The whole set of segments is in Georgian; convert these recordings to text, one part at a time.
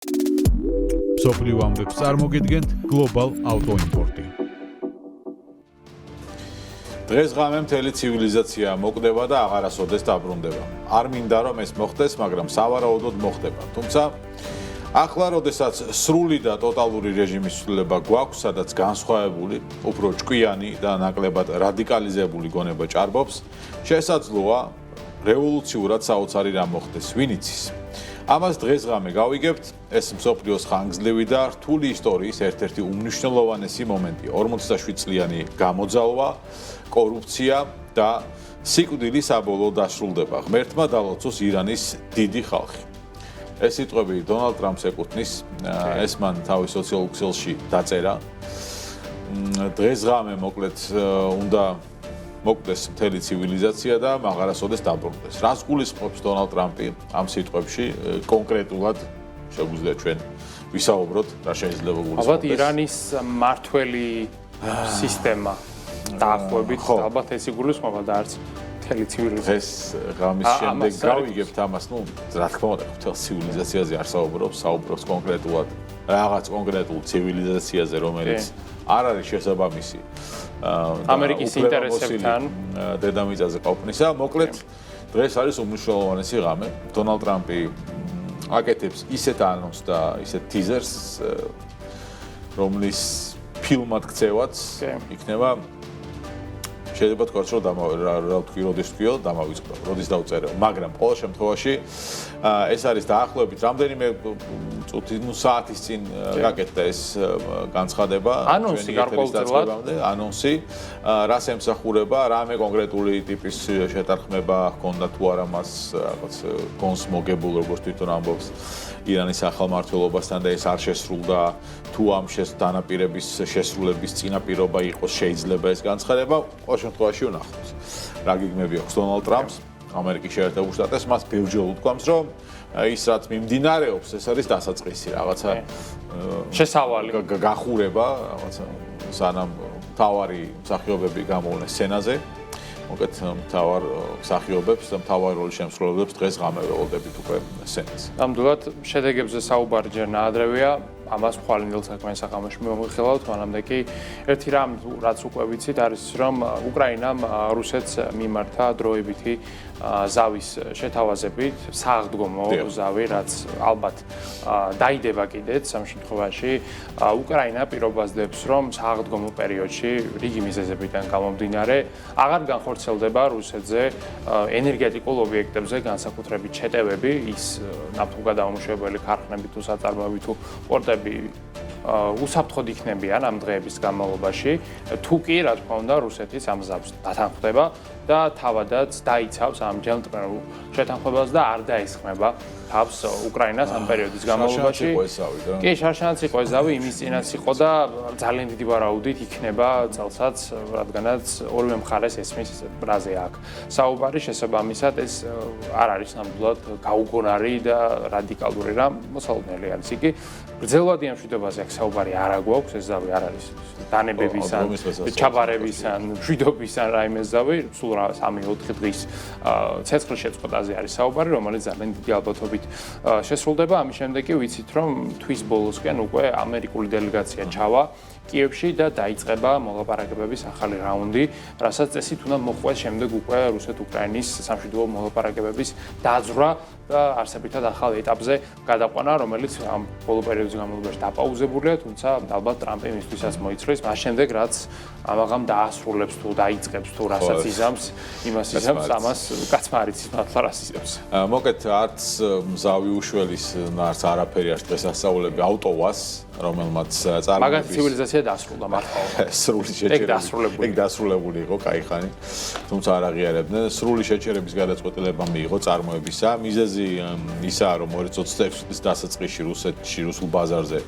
მსოფლიო ამბებს წარმოგიდგენთ Global Auto Import-ი. დღეს ღამე მთელი ცივილიზაცია მოკვდება და აღარასოდეს დაბრუნდება. არ მინდა რომ ეს მოხდეს, მაგრამ სავარაუდოდ მოხდება. თუმცა ახლა, როდესაც სრული და ტოტალური რეჟიმის ცვლილება გვაქვს, სადაც განსხვავებული, უფრო ჭკვიანი და ნაკლებად რადიკალიზებული გონება ჭარბობს, შესაძლოა რევოლუციურად საოცარი რამ მოხდეს, ვინ იცის. ამას დღეს ღამე გავიგებთ, ეს მსოფლიოს ხანგრძლივი და რთული ისტორიის ერთ-ერთი უმნიშვნელოვანესი მომენტი, 47 წლიანი გამოძალვა, კორუფცია და სიკვდილი საბოლოოდ დასრულდება. ღმერთმა დალოცოს ირანის დიდი ხალხი. ეს სიტყვები დონალდ ტრამპს ეკუთვნის, ეს მან თავის სოციალურ ქსელში დაწერა. დღეს ღამე მოკლედ უნდა მოკვდეს მთელი ცივილიზაცია და აღარასოდეს დაბრუნდეს. რას გულისხმობს დონალდ ტრამპი ამ სიტყვებში კონკრეტულად შეგვიძლია ჩვენ ვისაუბროთ, რა შეიძლება გულისხმოს. ალბათ ირანის მართველი სისტემა დაახლოებით, ალბათ ეს იგულისხმობა და არც მთელი ცივილიზაცია. ეს ღამის შემდეგ გავიგებთ ამას, რა თქმა უნდა, მთელ ცივილიზაციაზე არ საუბრობს კონკრეტულად რაღაც კონკრეტულ ცივილიზაციაზე, რომელიც არ არის შესაბამისი ამერიკის ინტერესებთან დედამიწაზე ყოფნისა. მოკლედ, დღეს არის უმნიშვნელოვანესი ღამე. დონალდ ტრამპი აკეთებს ისეთ ანონსს და ისეთ ტიზერს, რომლის ფილმად ქცევაც იქნება შეიძლება თქვა რომ როდის დავწერე, მაგრამ ყოველ შემთხვევაში ეს არის დაახლოებით რამდენიმე წუთი, საათის წინ გაკეთდა ეს განცხადება, ანონსი გარკვეულწილად, ანონსი, რას ემსახურება, რამე კონკრეტული ტიპის შეთანხმება ჰქონდა თუ არა მას რაღაც გონს მოგებულ, როგორც თვითონ ამბობს ირანის ახალ მმართველობასთან და ეს არ შესრულდა, თუ ამ დანაპირების შესრულების წინაპირობა იყოს შეიძლება ეს განცხადება, ყოველ შემთხვევაში ვნახოთ. რა გიგმები აქვს დონალდ ტრამპს, ამერიკის შეერთებულ შტატებს, მას ბევრჯერ უთქვამს, რომ ის რაც მიმდინარეობს, ეს არის დასაწყისი, რაღაცა შესავალი, გახურება, რაღაცა სანამ მთავარი მსახიობები გამოვლენ სცენაზე. მოკეთ მთავარ მსახიობებს და მთავარ როლის შემსრულებლებს დღეს ღამე ველოდებით უკვე სცენაზე. ნამდვილად შედეგებზე საუბარი ჯერ ნაადრევია. ამას ხვალინდელ საქმეში მომიხილავთ, მანამდე კი ერთი რამ რაც უკვე ვიცით არის რომ უკრაინამ რუსეთს მიმართა დროებითი ზავის შეთავაზებით, სააღდგომო ზავი, რაც ალბათ დაიდება კიდეც ამ შემთხვევაში. უკრაინა პირობასდებს, რომ სააღდგომო პერიოდში რიგი მიზეზებიდან გამომდინარე აღარ განხორციელდება რუსეთზე ენერგეტიკულ ობიექტებზე განსაკუთრებით შეტევები, ის ნავთობგადამამუშავებელი ქარხნები თუ საწარმოები თუ პორტები უსაფრთხოდ იქნებიან ამ დღეების განმავლობაში, თუ კი, რა თქმა უნდა, რუსეთის ამ ზავს დათანხმდება და თავადაც დაიცავს ამ ჯანმრთელულ შეთანხმებას და არ დაესხმება თავს უკრაინას ამ პერიოდის განმავლობაში. კი, შარშანაც იყო ეს ზავი, იმის წინაც იყო და ძალიან დიდი ვარაუდით იქნება წელსაც, რადგანაც ორივე მხარეს ესმის ბრაზე აქ. საუბარი შესაბამისად ეს არ არის ნამდვილად გაუგონარი და რადიკალური რამ, მოსალოდნელი არის იგი. გრძელვადი ამ მშვიდობაზე აქ საუბარი არ აგვაქვს, ეს ზავი არ არის დანებების ან ჩაბარების ან მშვიდობის ან რაიმე ზავი, სულ 3-4 დღის ცეცხლის შეწყვეტაზე არის საუბარი, რომელიც ძალიან დიდი ალბათობით შესრულდება. ამის შემდეგ კი ვიცით, რომ თვის ბოლოსკენ უკვე ამერიკული დელეგაცია ჩავა კიევში და დაიწყება მოლაპარაკებების ახალი რაუნდი, რასაც წესით უნდა მოხდეს შემდეგ უკვე რუსეთ-უკრაინის სამშვიდობო მოლაპარაკებების დაძვრა და არსებითად ახალ ეტაპზე გადაყვანა, რომელიც ამ ბოლო პერიოდის განმავლობაში დაპაუზებულია, თუმცა ალბათ ტრამპი მისთვისაც მოიცროს, მას შემდეგ რაც ამაღამ დაასრულებს თუ დაიწყებს თუ რასაც იზამს, იმას იზამს, ამას კაცმა არ იცის მართლა რას იზამს. მოკეთ არც მზავი უშველის, არც არაფერი არ დღესასწაულები ავტოვას, რომელმაც წარმოების მაგათი ცივილიზაცია დასრულდა მართლა. სრული შეჭერების ეგ დასრულებული იყო კაიხანი, თუმცა არ აღიარებდნენ. სრული შეჭერების გადაწყვეტილება მიიღო წარმოებისა. მიზეზი ისაა, რომ 2026 წლის დასაწყისში რუსეთში რუსულ ბაზარზე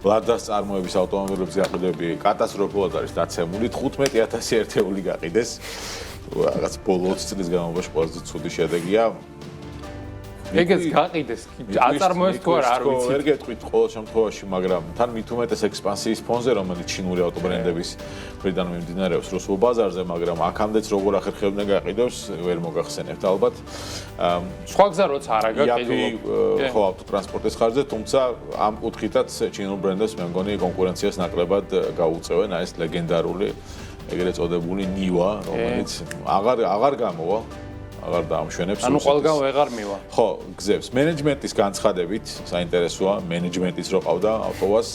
ლადას წარმოების ავტომობილების გაყიდვები კატასტროფულად არის დაცემული, 15,000 ერთეული გაყიდეს. რაღაც ბოლო 20 წლის განმავლობაში ყველაზე ცუდი შედეგია. ეგეც გაყიდეს, აწარმოეს თუ არა არ ვიცი. ვერ გეტყვით ყოველ შემთხვევაში, მაგრამ თან მით უმეტეს ექსპანსიის ფონზე, რომელიც ჩინური ავტობრენდების მხრიდან მიმდინარეობს რუსულ ბაზარზე, მაგრამ აქამდეც როგორ ახერხებდნენ გაყიდოს, ვერ მოგახსენებთ ალბათ. სხვა გზა როცა არა გაყიდულობ. ხო, ავტოტრანსპორტის ხარჯზე, თუმცა ამ კუთხითაც ჩინურ ბრენდებს მე მგონი კონკურენციას ნაკლებად გაუწევენ, აი ეს ლეგენდარული ეგრეთ წოდებული ნივა, რომელიც აღარ გამოვა, აღარ დაამშვენებს. ანუ ყველგან ვეღარ მივა. ხო, გზებს. მენეჯმენტის განცხადებით, საინტერესოა, მენეჯმენტის რო ყავდა ავტოვას,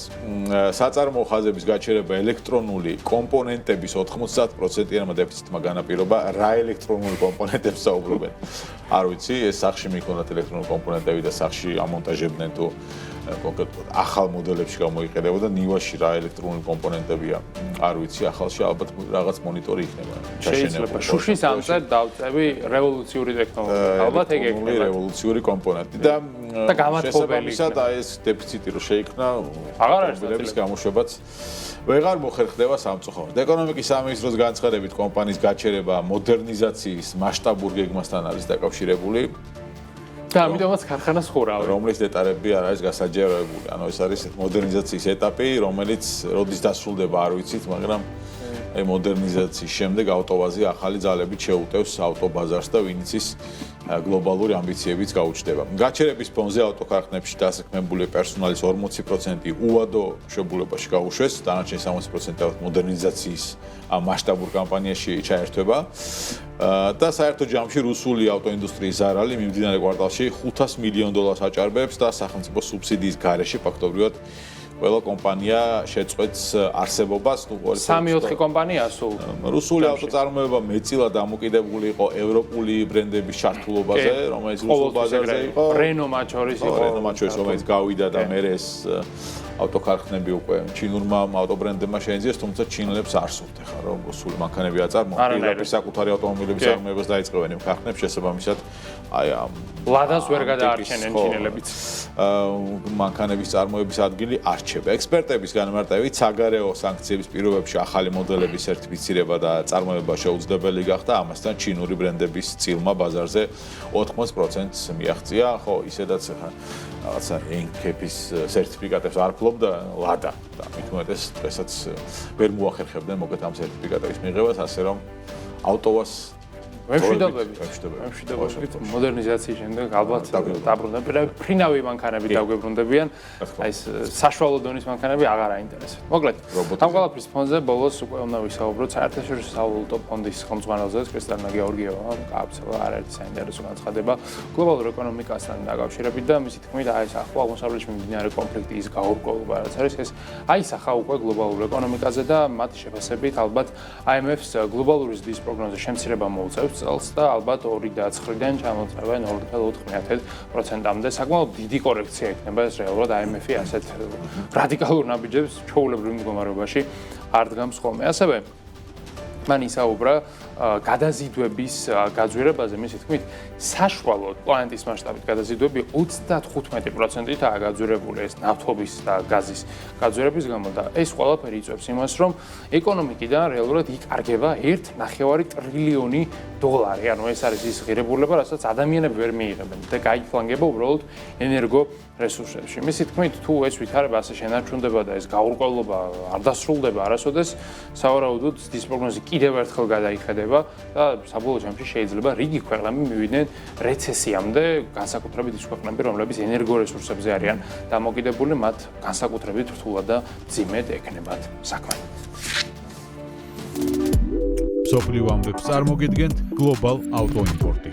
საწარმოო ხაზების გაჩერება ელექტრონული კომპონენტების 90%-იანმა დეფიციტმა განაპირობა, რა ელექტრონული კომპონენტებს საუბრობენ. არ ვიცი, ეს სახში მიქონდათ ელექტრონული კომპონენტები და სახში ამონტაჟებდნენ თუ კონკრეტულად ახალ მოდელებში გამოიყენებოდა ნივაში რა ელექტრონული კომპონენტებია. არ ვიცი, ახალში ალბათ რაღაც მონიტორი იქნება. შეიძლება შუშის ამწერ დავწევი რევოლუციური ტექნოლოგია. ალბათ ეგ იქნება რევოლუციური კომპონენტი და გამათხოვებელი იქნება. ეს დეფიციტი რო შეიქმნა, აღარ არის პრობლემის გამოშვებაც ვეღარ მოხერხდება სამწუხაროდ. ეკონომიკის სამინისტროს განცხადებით კომპანიის გაჩერება მოდერნიზაციის მასშტაბურ გეგმასთან არის დაკავშირებული. და ამიტომაც ქარხანას ხურავენ. რომლის დეტალები არ არის გასაჯეროებული. ანუ ეს არის მოდერნიზაციის ეტაპი, რომელიც როდის დასრულდება არ ვიცით, მაგრამ აი მოდერნიზაციის შემდეგ ავტოვაზი ახალი ძალებით შეუტევს ავტობაზარს და ვინც ის გლობალური ამბიციებიც გაუჩნდება. გაჩერების ფონზე ავტოქარხნებში დასაქმებული პერსონალის 40% უადო მშობლობაში გაუშვეს, დანარჩენი 60% მოდერნიზაციის მასშტაბურ კამპანიაში ჩაერთვება. და საერთო ჯამში რუსული ავტოინდუსტრიის ზარალი მიმდინარე კვარტალში $500 მილიონ აჭარბებს და სახელმწიფო სუბსიდიის გარეშე ფაქტობრივად ყველა კომპანია შეწყვეტს არსებობას, ნუ 3-4 კომპანია სულ. რუსული ავტოწარმოება მეტწილად დამოკიდებული იყო ევროპული ბრენდების ჩართულობაზე, რომელიც რუსულ ბაზარზე იყო. რენო მათ შორის იყო. რენო მათ შორის რომელიც გავიდა და მე ეს ავტოქარხნები უკვე ჩინურმა ავტობრენდებმა შეენძიეს, თუმცა ჩინელებს არ სურთ ახლა რომ რუსული მანქანები აწარმოონ, პირდაპირ საკუთარი ავტომობილების წარმოებას დაიწყებენ იმ ქარხნებს შესაბამისად აი ამ ლადას ვერ გადაარჩენენ ჩინელებიც. მანქანების წარმოების ადგილი არჩება. ექსპერტების განმარტებით, საგარეო სანქციების პირობებში ახალი მოდელების სერტიფიცირება და წარმოება შეუძლებელი გახდა, ამასთან ჩინური ბრენდების წილმა ბაზარზე 80%-ს მიაღწია. ხო, ისედაც ახლა რაღაცა NCAP-ის სერტიფიკატებს არ ფლობდა ლადა და მით უმეტეს დღესაც ვერ მოახერხებდნენ მოგეთ ამ სერტიფიკატების მიღებას, ასე რომ ავტოვას მშვიდობებით მოდერნიზაციის შემდეგ ალბათ დაბრუნდებიან ფრინავი მანქანები დაგვებრუნდებიან აი ეს საშუალო დონის მანქანები აღარ აინტერესებთ მოკლედ ამ ყველაფრის ფონზე ბოლოს უკვე უნდა ვისაუბროთ საერთაშორისო სავალუტო ფონდის ხელმძღვანელზე კრისტალინა გეორგიევა გააფრთხილა არაერთი საინტერესო განცხადება გლობალურ ეკონომიკასთან დაკავშირებით და მისი თქმით აი ეს ახლო აღმოსავლეთში მიმდინარე კონფლიქტის გაურკვევლობა რაც არის ეს აისახა უკვე გლობალურ ეკონომიკაზე და მათი შეფასებით ალბათ IMF-ს გლობალური ზრდის პროგნოზის შემცირება მოუწევს წელს და ალბათ 2.9-დან ჩამოწევენ 2.5%-მდე. საკმაოდ დიდი კორექცია იქნება ეს რეალურად IMF-ი ასეთ რადიკალურ ნაბიჯებს ჩვეულებრივ მდგომარეობაში არ დგამს ხოლმე. ასევე მან ისაუბრა გადაზიდვების გაძვირებაზე, მისი თქმით, საშუალოდ პლანეტის მასშტაბით გადაზიდვები 35%-ითაა გაძვირებული ეს ნავთობის და გაზის გაძვირების გამო და ეს ყველაფერი იწვევს იმას, რომ ეკონომიკიდან რეალურად იკარგება 1.9 ტრილიონი დოლარი. ანუ ეს არის ის ღირებულება, რასაც ადამიანები ვერ მიიღებენ და გაიფლანგება უბრალოდ ენერგო რესურსებში. მისი თქმით, თუ ეს ვითარება ასე შენარჩუნდება და ეს გაურკვევლობა არ დასრულდება არასოდეს, სავარაუდოდ ზრდის პროგნოზი კიდევ ერთხელ გადაიხედება და საბოლოო ჯამში შეიძლება რიგი ქვეყნები მივიდნენ რეცესიამდე, განსაკუთრებით ის ქვეყნები, რომლებიც ენერგორესურსებზე არიან დამოკიდებული, მათ განსაკუთრებით რთულად და მძიმედ ექნებათ საქმე. მსოფლიო ამბებს წარმოგიდგენთ Global Auto Import.